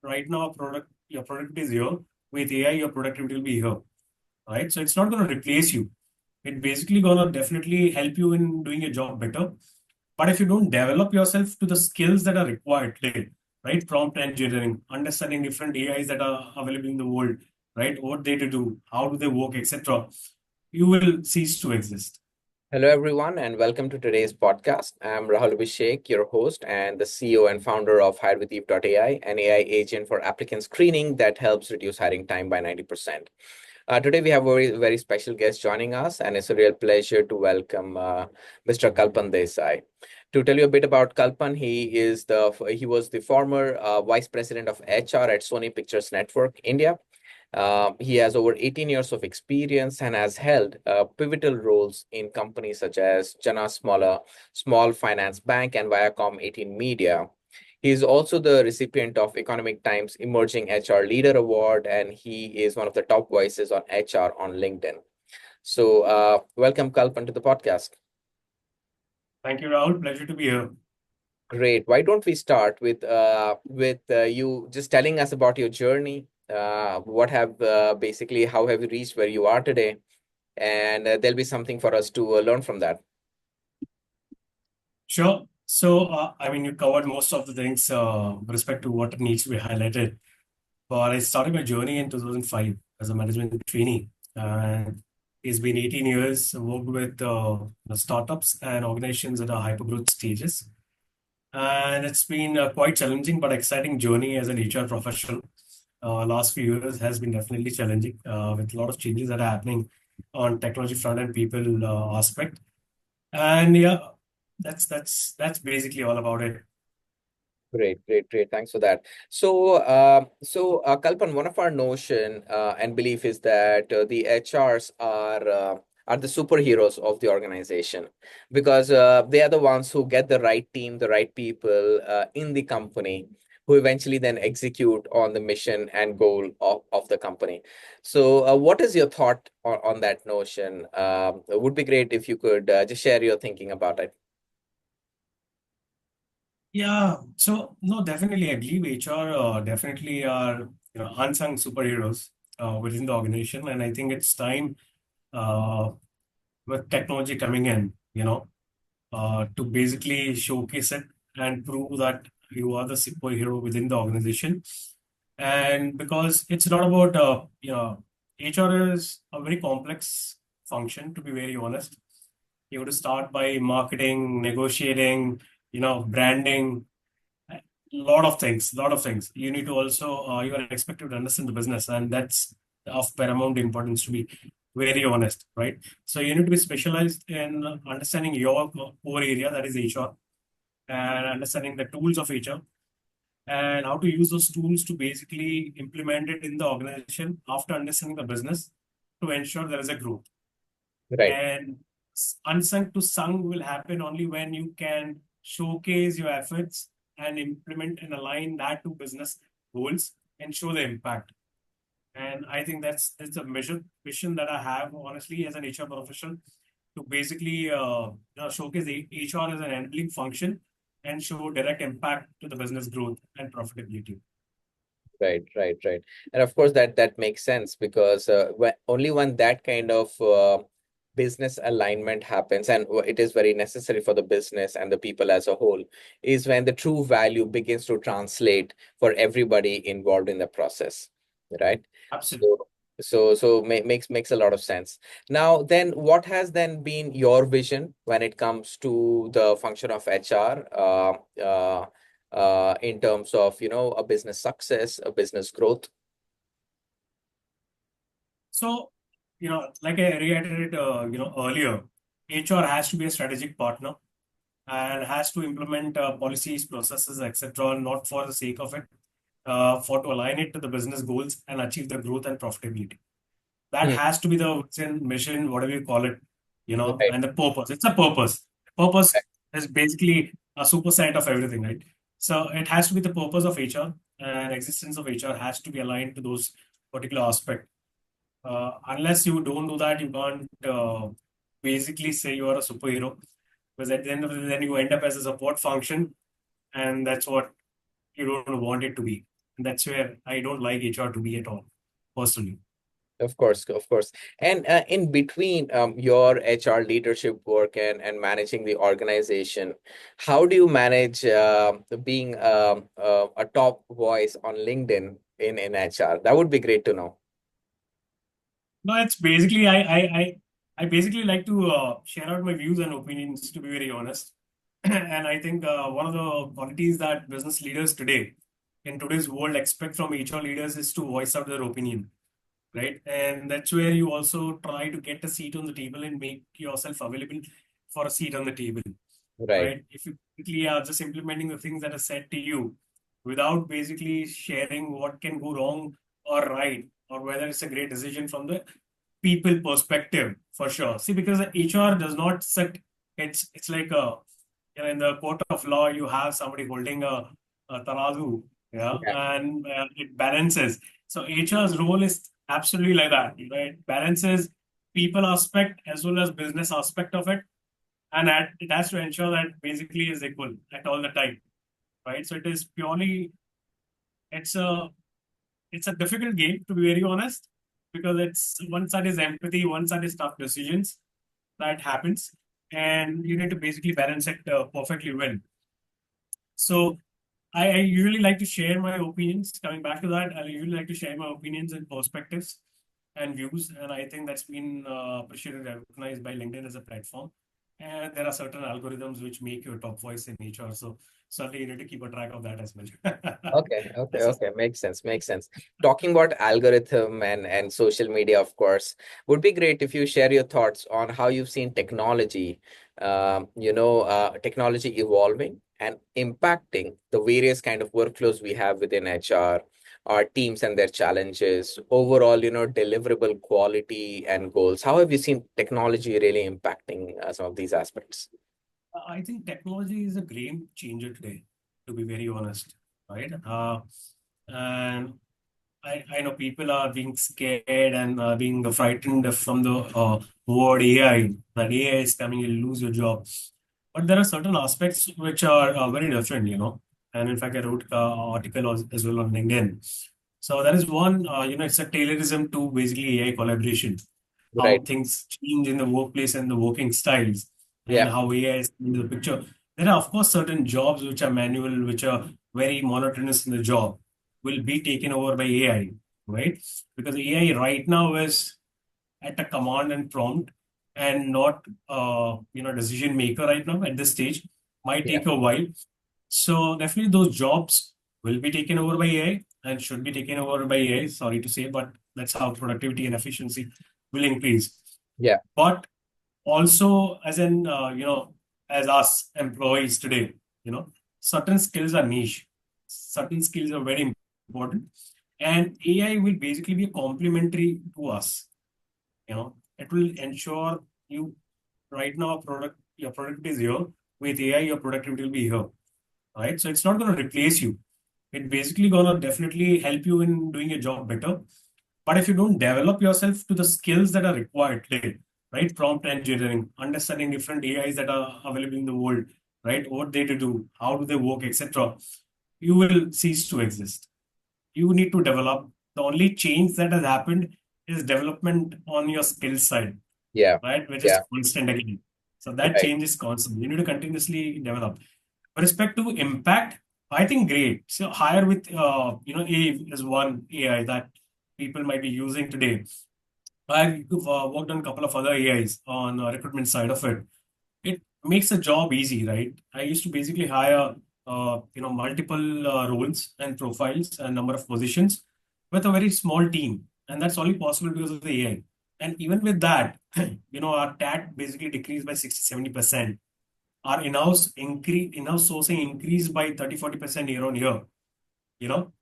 right now your product is here. With AI, your productivity will be here, right? So it's not going to replace you. It basically going to definitely help you in doing your job better. But if you don't develop yourself to the skills that are required today, right? Prompt engineering, understanding different AIs that are available in the world, right? What they do, how do they work, etc. You will cease to exist. Hello, everyone, and welcome to today's podcast. I'm Rahul Abhishek, your host and the CEO and founder of HireWithEve.ai, an AI agent for applicant screening that helps reduce hiring time by 90%. Today, we have a very special guest joining us, and it's a real pleasure to welcome Mr. Kalpan Desai. To tell you a bit about Kalpan, he was the former vice president of HR at Sony Pictures Network India. He has over 18 years of experience and has held pivotal roles in companies such as Jana Small Finance Bank and Viacom 18 Media. He is also the recipient of Economic Times Emerging HR Leader Award, and he is one of the top voices on HR on LinkedIn. So, welcome, Kalpan, to the podcast. Thank you, Rahul. Pleasure to be here. Great. Why don't we start with you just telling us about your journey? What have basically how have you reached where you are today? And there'll be something for us to learn from that. Sure. So, I mean, you covered most of the things with respect to what needs to be highlighted. But I started my journey in 2005 as a management trainee. And it's been 18 years. I worked with startups and organizations at a hypergrowth stages. And it's been a quite challenging but exciting journey as an HR professional. Last few years has been definitely challenging with a lot of changes that are happening on technology front and people aspect. And yeah, that's basically all about it. Great. Thanks for that. Kalpan, one of our notion and belief is that the HRs are the superheroes of the organization because they are the ones who get the right team, the right people in the company who eventually then execute on the mission and goal of the company. So, what is your thought on that notion? It would be great if you could just share your thinking about it. Yeah, so no, definitely, I believe HR definitely are unsung superheroes within the organization, and I think it's time uh, with technology coming in, to basically showcase it and prove that you are the superhero within the organization. And because it's not about HR is a very complex function, to be very honest. You have to start by marketing, negotiating, branding, lot of things. You need to also you are expected to understand the business, and that's of paramount importance, to be very honest, right? So you need to be specialized in understanding your core area, that is HR, and understanding the tools of HR and how to use those tools to basically implement it in the organization after understanding the business to ensure there is a growth. Right. And unsung to sung will happen only when you can showcase your efforts and implement and align that to business goals and show the impact. And I think that's a mission that I have, honestly, as an HR professional, to basically showcase the HR as an enabling function and show direct impact to the business growth and profitability. Right. And of course, that makes sense because only when that kind of business alignment happens, and it is very necessary for the business and the people as a whole, is when the true value begins to translate for everybody involved in the process, right? Absolutely. So makes a lot of sense. Now, then, what has then been your vision when it comes to the function of HR? In terms of a business success, a business growth. So, like I reiterated, earlier, HR has to be a strategic partner and has to implement policies, processes, etc., not for the sake of it, for to align it to the business goals and achieve the growth and profitability. That Hmm. has to be the vision, mission, whatever you call it, Right, and the purpose. It's a purpose. Purpose is basically a superset of everything, right? So it has to be the purpose of HR, and existence of HR has to be aligned to those particular aspect. Unless you don't do that, you can't basically say you are a superhero. Because at the end of the day, then you end up as a support function, and that's what you don't want it to be. And that's where I don't like HR to be at all, personally. Of course, of course. And in between your HR leadership work and managing the organization, how do you manage being a top voice on LinkedIn in HR? That would be great to know. No, it's basically I basically like to share out my views and opinions, to be very honest. And I think one of the qualities that business leaders today in today's world expect from HR leaders is to voice out their opinion, right? And that's where you also try to get a seat on the table and make yourself available for a seat on the table, Right. right? If you basically are just implementing the things that are said to you without basically sharing what can go wrong or right, or whether it's a great decision from the people perspective, for sure. See, because the HR does not sit, it's like in the court of law, you have somebody holding a tarazu, yeah, Yeah. and it balances. So HR's role is absolutely like that, right? Balances people aspect as well as business aspect of it, and it has to ensure that basically is equal at all the time, right? So it is purely it's a it's a difficult game, to be very honest, because it's one side is empathy, one side is tough decisions that happens, and you need to basically balance it perfectly well. So I usually like to share my opinions. Coming back to that, I usually like to share my opinions and perspectives and views, and I think that's been appreciated, recognized by LinkedIn as a platform. And there are certain algorithms which make you a top voice in HR. So certainly you need to keep a track of that as well. Okay, okay, That's it. okay. Makes sense, makes sense. Talking about algorithm and social media, of course, would be great if you share your thoughts on how you've seen technology, technology evolving and impacting the various kind of workflows we have within HR, our teams and their challenges, overall, deliverable quality and goals. How have you seen technology really impacting some of these aspects? I think technology is a game changer today, to be very honest, right? And I know people are being scared and being frightened from the word AI, that AI is coming, you'll lose your job. But there are certain aspects which are very different, you know. And in fact, I wrote an article as well on LinkedIn. So that is one, it's a taylorism to basically AI collaboration, how Right. things change in the workplace and the working styles, and Yeah. how AI is in the picture. There are, of course, certain jobs which are manual, which are very monotonous in the job, will be taken over by AI, right? Because AI right now is at a command and prompt and not, decision maker right now at this stage. Might Yeah. take a while. So definitely those jobs will be taken over by AI and should be taken over by AI. Sorry to say, but that's how productivity and efficiency will increase. Yeah. But also, as in, as us employees today, certain skills are niche, certain skills are very important, and AI will basically be complementary to us. It will ensure you right now your productivity is here. With AI, your productivity will be here, right? So it's not going to replace you. It basically going to definitely help you in doing your job better. But if you don't develop yourself to the skills that are required today, right? Prompt engineering, understanding different AIs that are available in the world, right? What they do, how do they work, etc. You will cease to exist. You need to develop. The only change that has happened is development on your skill side, Yeah. right? Which is Yeah. constant again. So that Right. change is constant. You need to continuously develop. With respect to impact, I think great. So hire with AI is one AI that people might be using today. I've worked on a couple of other AIs on recruitment side of it. It makes the job easy, right? I used to basically hire multiple roles and profiles and number of positions with a very small team, and that's only possible because of the AI. And even with that, our TAT basically decreased by 60-70%. Our in-house sourcing increased by 30-40% year on year.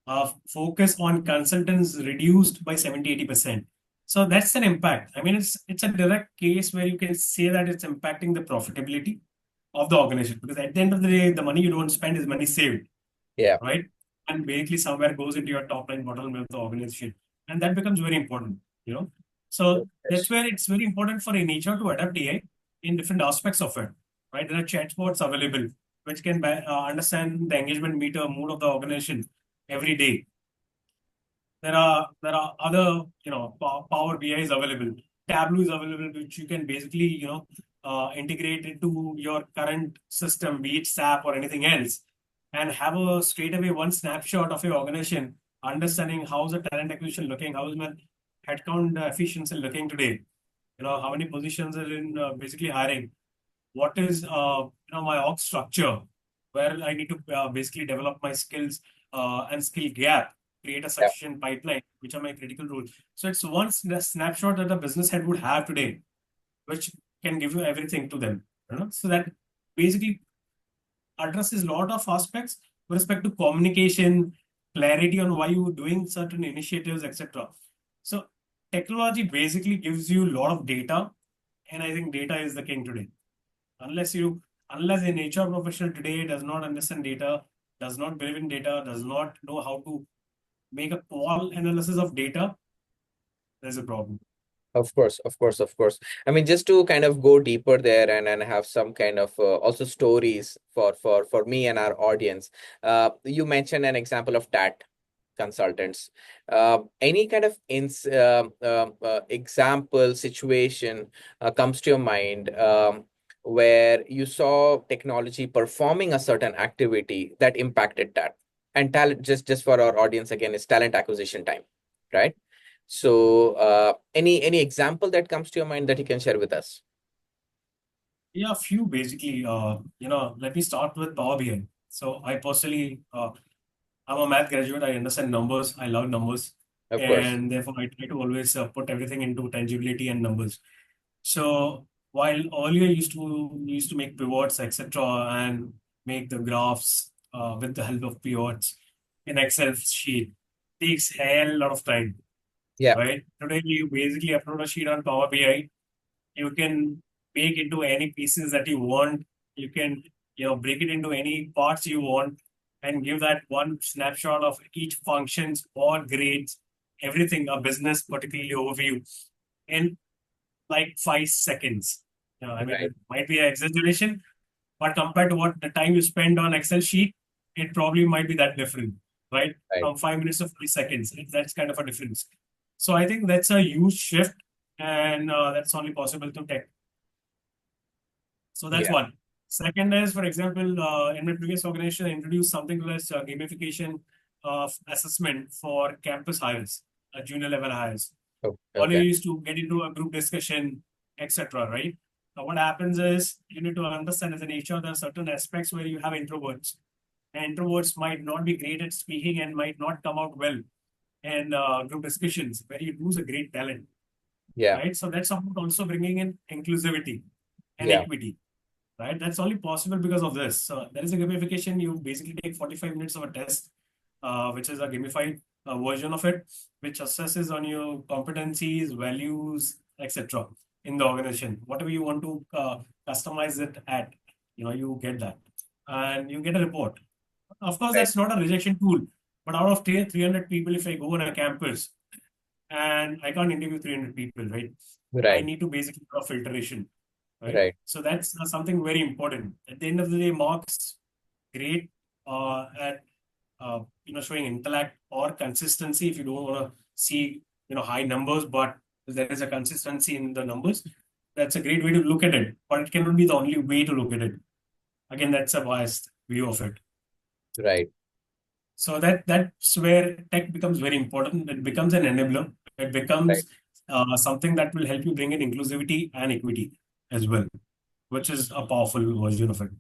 Our focus on consultants reduced by 70-80%. So that's an impact. I mean, it's a direct case where you can say that it's impacting the profitability of the organization, because at the end of the day, the money you don't spend is money saved, Yeah. right? And basically somewhere goes into your top line, bottom line of the organization. And that becomes very important, you know. So that's Yes. where it's very important for a nature to adapt AI in different aspects of it, right? There are chatbots available which can understand the engagement meter mood of the organization every day. there are other, Power BI is available, Tableau is available, which you can basically, integrate into your current system, be it SAP or anything else, and have a straight away one snapshot of your organization, understanding how's the talent acquisition looking, how's my headcount efficiency looking today, how many positions are in basically hiring, what is my org structure, where I need to basically develop my skills and skill gap, create a Yeah, sufficient pipeline, which are my critical roles. So it's one snapshot that a business head would have today, which can give you everything to them. So that basically addresses a lot of aspects with respect to communication, clarity on why you're doing certain initiatives, etc. So technology basically gives you a lot of data, and I think data is the king today. Unless an HR professional today does not understand data, does not believe in data, does not know how to make a qual analysis of data, there's a problem. of course, of course, of course. I mean, just to kind of go deeper there and have some kind of also stories for me and our audience. You mentioned an example of TAT consultants. Any kind of example situation comes to your mind where you saw technology performing a certain activity that impacted that? And talent, just for our audience again, is talent acquisition time, right? So, any example that comes to your mind that you can share with us? Yeah, a few basically. Let me start with Power BI. So I personally, I'm a math graduate. I understand numbers. I love numbers, Of course. and therefore I try to always put everything into tangibility and numbers. So while earlier used to make pivots, etc., and make the graphs with the help of pivots in Excel sheet, takes hell lot of time, Yeah, right? Today you basically upload a sheet on Power BI. You can make into any pieces that you want. You can break it into any parts you want and give that one snapshot of each functions or grades, everything, a business particularly overview in like 5 seconds. I mean, right, it might be an exaggeration, but compared to what the time you spend on Excel sheet, it probably might be that different, right? right. From 5 minutes to 3 seconds, that's kind of a difference. So I think that's a huge shift, and that's only possible to tech. So that's Yeah. one. Second is, for example, in my previous organization, I introduced something called as gamification of assessment for campus hires, junior level hires. Oh, Earlier, okay. you used to get into a group discussion, etc. Right? Now, what happens is you need to understand as an HR, there are certain aspects where you have introverts, and introverts might not be great at speaking and might not come out well in group discussions where you lose a great talent, Yeah, right? So that's about also bringing in inclusivity and yeah, equity, right? That's only possible because of this. So there is a gamification. You basically take 45 minutes of a test, which is a gamified version of it, which assesses on your competencies, values, etc. in the organization. Whatever you want to customize it at, you get that, and you get a report. Of course, right, that's not a rejection tool, but out of 300 people, if I go on a campus and I can't interview 300 people, right? I right, need to basically do a filtration, right? right. So that's something very important. At the end of the day, marks great at showing intellect or consistency. If you don't want to see high numbers, but there is a consistency in the numbers, that's a great way to look at it. But it cannot be the only way to look at it. Again, that's a biased view of it. Right. So that's where tech becomes very important. It becomes an enabler. It Right. becomes something that will help you bring in inclusivity and equity as well, which is a powerful version of it.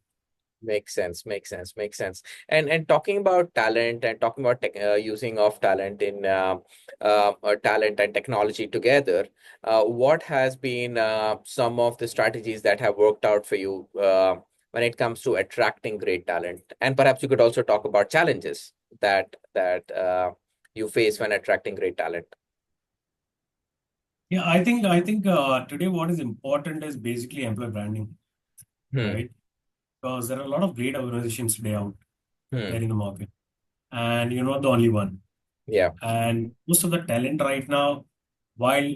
Makes sense, makes sense, makes sense. And talking about talent and talking about using of talent in talent and technology together, what has been some of the strategies that have worked out for you when it comes to attracting great talent? And perhaps you could also talk about challenges that you face when attracting great talent. Yeah, I think today what is important is basically employee branding, Hmm. right? Because there are a lot of great organizations today out Hmm. there in the market, and you're not the only one. Yeah. And most of the talent right now, while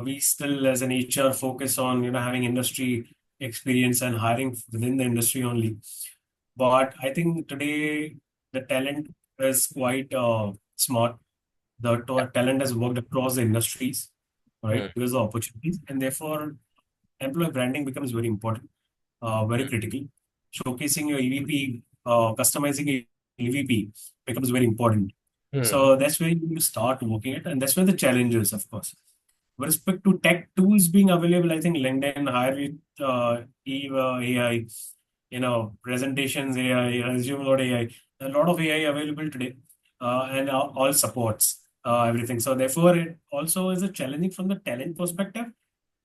we still as an HR focus on having industry experience and hiring within the industry only, but I think today the talent is quite smart. The Yeah. talent has worked across the industries, right? Hmm. Because of opportunities, and therefore employee branding becomes very important, very Hmm. critical. Showcasing your EVP, customizing your EVP becomes very important. Hmm. So that's where you start working it, and that's where the challenge is, of course. With respect to tech tools being available, I think LinkedIn, Hire with Eva AI, presentations AI, resume.ai, a lot of AI available today, and all supports everything. So therefore, it also is a challenging from the talent perspective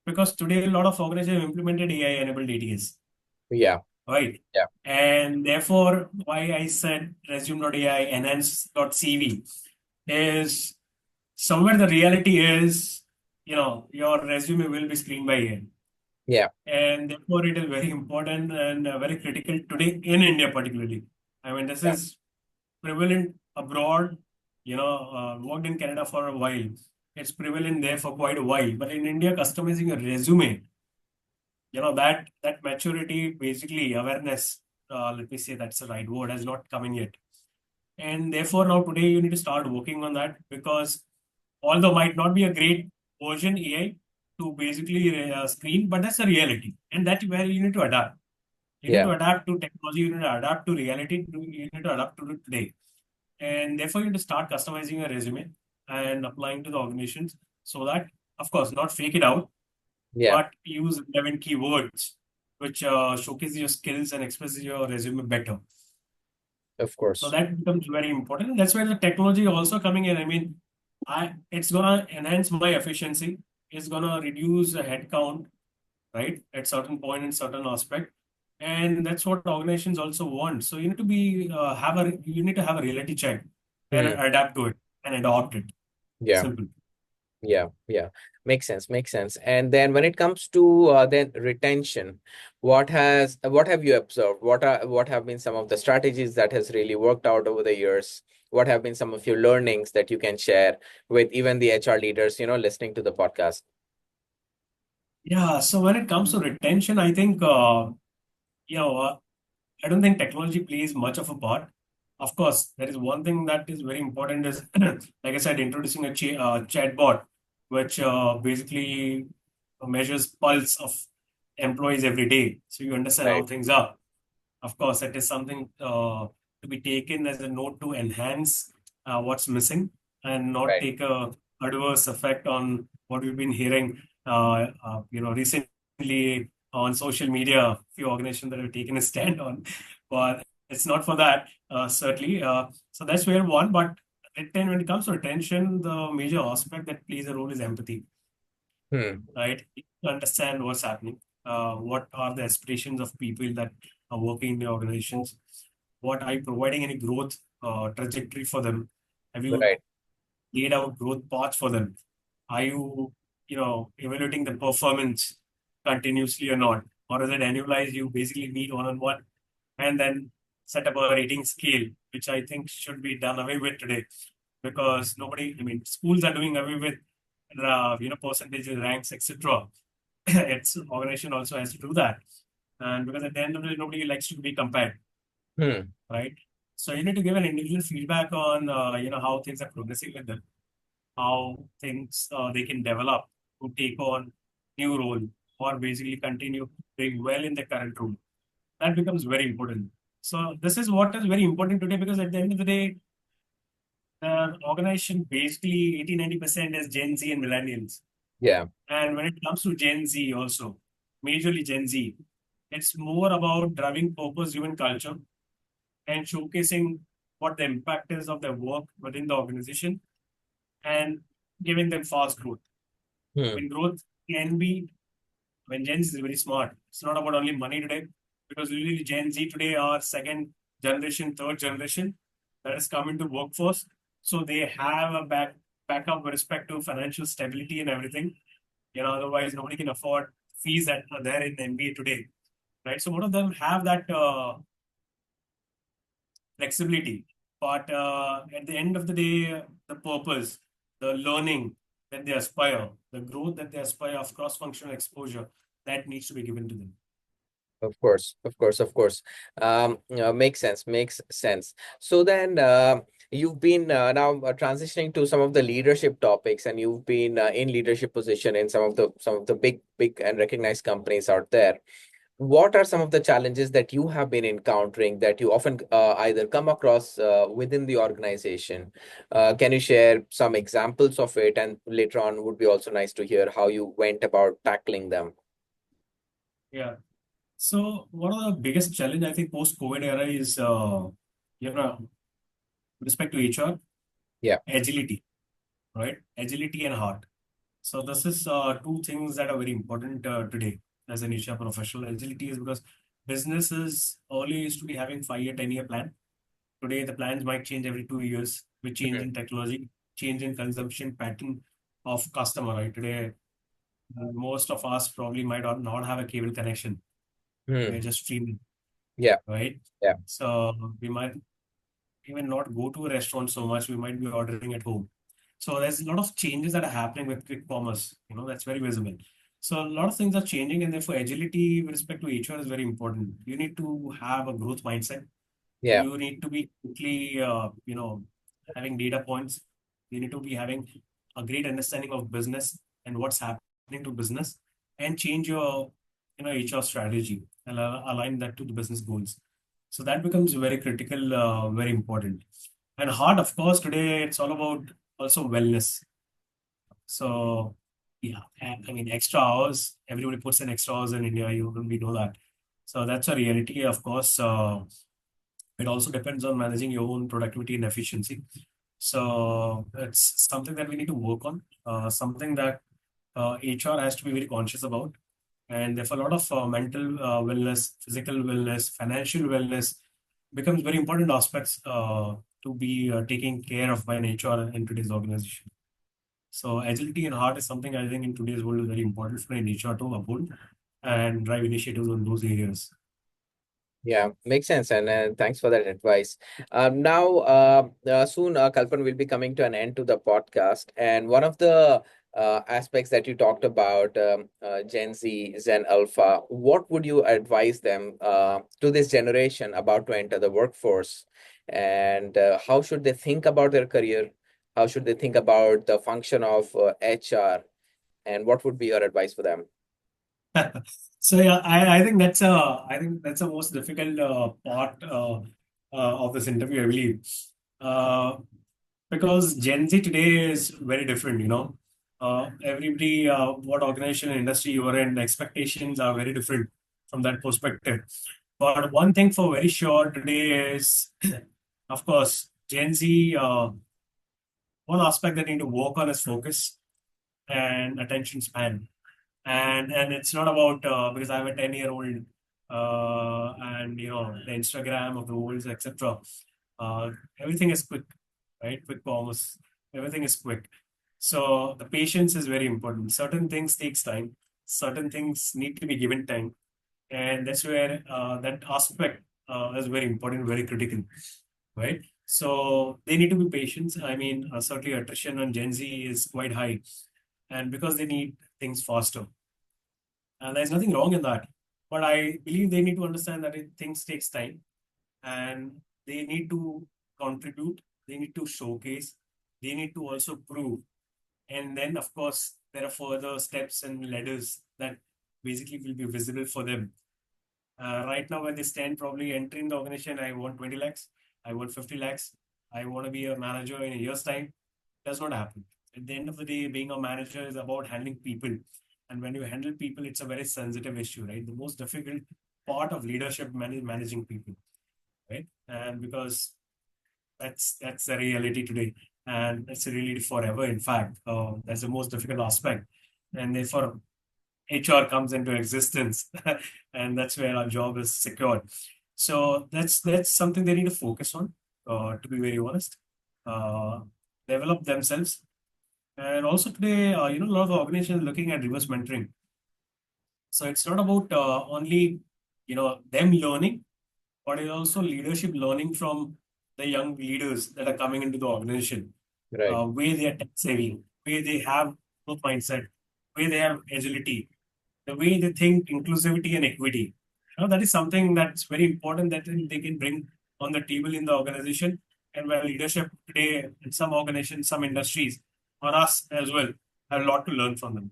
because today a lot of organizations have implemented AI-enabled ATS, Yeah. right? Yeah. And therefore, why I said resume.ai, enhance.cv is somewhere the reality is, your resume will be screened by AI. Yeah. And therefore, it is very important and very critical today in India, particularly. I mean, this Yeah. is prevalent abroad, worked in Canada for a while. It's prevalent there for quite a while. But in India, customizing a resume, that maturity, basically awareness, let me say that's the right word, has not come in yet. And therefore, now today you need to start working on that because although might not be a great version AI to basically screen, but that's a reality, and that's where you need to adapt. You need Yeah. to adapt to technology. You need to adapt to reality. You need to adapt to it today, and therefore you need to start customizing your resume and applying to the organizations so that, of course, not fake it out, Yeah. but use relevant keywords which showcase your skills and express your resume better. Of So course. that becomes very important. That's where the technology also coming in. I mean, it's gonna enhance my efficiency. It's gonna reduce the headcount, right, at certain point in certain aspect, and that's what organizations also want. So you need to have a reality check and Hmm. adapt to it and adopt it. Yeah. Simple. Yeah, yeah, makes sense, makes sense. And then when it comes to then retention, what have you observed? What have been some of the strategies that has really worked out over the years? What have been some of your learnings that you can share with even the HR leaders, listening to the podcast? Yeah. So when it comes to retention, I think you know uh, I don't think technology plays much of a part. Of course, there is one thing that is very important is, like I said, introducing a chatbot, which basically measures pulse of employees every day, so you understand how Right, things are. Of course, it is something to be taken as a note to enhance what's missing and not right, take a adverse effect on what we've been hearing. Recently on social media, a few organizations that have taken a stand on, but it's not for that, certainly. So that's where one. But when it comes to attention, the major aspect that plays a role is empathy, hmm, right? You understand what's happening. What are the aspirations of people that are working in the organizations? What are you providing any growth trajectory for them? Have you right, laid out growth paths for them? Are you, evaluating the performance continuously or not? Or is it annualized? You basically meet one-on-one and then set up a rating scale, which I think should be done away with today because nobody, I mean, schools are doing away with percentages, ranks, etc. Its organization also has to do that, and because at the end of the day, nobody likes to be compared, hmm, right? So you need to give an individual feedback on how things are progressing with them, how things they can develop to take on new role or basically continue doing well in the current role. That becomes very important. So this is what is very important today because at the end of the day, the organization basically 80-90% is Gen Z and millennials. yeah, And when it comes to Gen Z also, majorly Gen Z, it's more about driving purpose-driven culture and showcasing what the impact is of their work within the organization and giving them fast growth. I hmm, mean, growth can be when Gen Z is very smart. It's not about only money today, because usually Gen Z today are second generation, third generation that has come into workforce. So they have a backup with respect to financial stability and everything. Otherwise nobody can afford fees that are there in the MBA today, right? So both of them have that flexibility, but at the end of the day, the purpose, the learning that they aspire, the growth that they aspire of cross-functional exposure, that needs to be given to them. Of course, of course, of course. Makes sense, makes sense. So then, you've been now transitioning to some of the leadership topics, and you've been in leadership position in some of the big and recognized companies out there. What are some of the challenges that you have been encountering that you often either come across within the organization? Can you share some examples of it? And later on, would be also nice to hear how you went about tackling them. Yeah. So one of the biggest challenge I think post-COVID era is, you know, with respect to HR, Yeah. agility, right? Agility and heart. So this is two things that are very important today as an HR professional. Agility is because businesses earlier used to be having 5-year, 10-year plan. Today the plans might change every 2 years with change Mhm. in technology, change in consumption pattern of customer. Right today, most of us probably might not have a cable connection. We're Hmm. just streaming, Yeah. right? Yeah. So we might even not go to a restaurant so much. We might be ordering at home. So there's a lot of changes that are happening with quick commerce. That's very visible. So a lot of things are changing, and therefore agility with respect to HR is very important. You need to have a growth mindset. Yeah. You need to be quickly, having data points. You need to be having a great understanding of business and what's happening to business, and change your, HR strategy and align that to the business goals. So that becomes very critical, very important. And hard, of course, today it's all about also wellness. So yeah, I mean extra hours. Everybody puts in extra hours in India. We know that. So that's a reality, of course. It also depends on managing your own productivity and efficiency. So it's something that we need to work on. Something that HR has to be very conscious about. And therefore, a lot of mental wellness, physical wellness, financial wellness becomes very important aspects to be taken care of by an HR in today's organization. So agility and heart is something I think in today's world is very important for an HR to uphold and drive initiatives on those areas. Yeah, makes sense. And thanks for that advice. Now, soon, Kalpan will be coming to an end to the podcast. And one of the aspects that you talked about, Gen Z, Gen Alpha, what would you advise them to this generation about to enter the workforce? And how should they think about their career? How should they think about the function of HR? And what would be your advice for them? So yeah, I think that's the most difficult part of this interview, I believe, uh, because Gen Z today is very different. Everybody, what organization and industry you are in, the expectations are very different from that perspective. But one thing for very sure today is, of course, Gen Z. One aspect they need to work on is focus and attention span, and it's not about because I have a 10-year-old and the Instagram of the world, etc. Uh, Everything is quick, right? Quick commerce, everything is quick. So the patience is very important. Certain things takes time. Certain things need to be given time, and that's where that aspect is very important, very critical, right? So they need to be patient. I mean, certainly attrition on Gen Z is quite high, and because they need things faster. And there's nothing wrong in that. But I believe they need to understand that things takes time, and they need to contribute, they need to showcase, they need to also prove. And then, of course, there are further steps and ladders that basically will be visible for them. Right now, when they stand probably entering the organization, I want 20 lakhs, I want 50 lakhs, I want to be a manager in a year's time. Does not happen. At the end of the day, being a manager is about handling people. And when you handle people, it's a very sensitive issue, right? The most difficult part of leadership managing people, right? And because that's the reality today, and it's a reality forever. In fact, that's the most difficult aspect, and therefore HR comes into existence, and that's where our job is secured. So that's something they need to focus on, to be very honest. Uh, Develop themselves, and also today, a lot of organizations are looking at reverse mentoring. So it's not about only them learning, but it's also leadership learning from the young leaders that are coming into the organization, Right. where they are tech savvy, where they have growth mindset, where they have agility, the way they think inclusivity and equity. That is something that's very important that they can bring on the table in the organization. And where leadership today in some organizations, some industries, or us as well, have a lot to learn from them.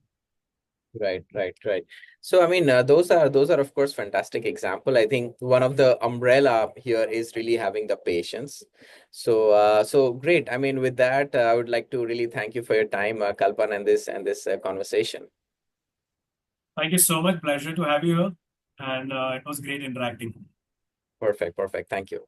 Right, right, right. So, I mean, those are of course fantastic example. I think one of the umbrella here is really having the patience. So great. I mean, with that, I would like to really thank you for your time, Kalpan, and this conversation. Thank you so much. Pleasure to have you here. And it was great interacting. Perfect, perfect. Thank you.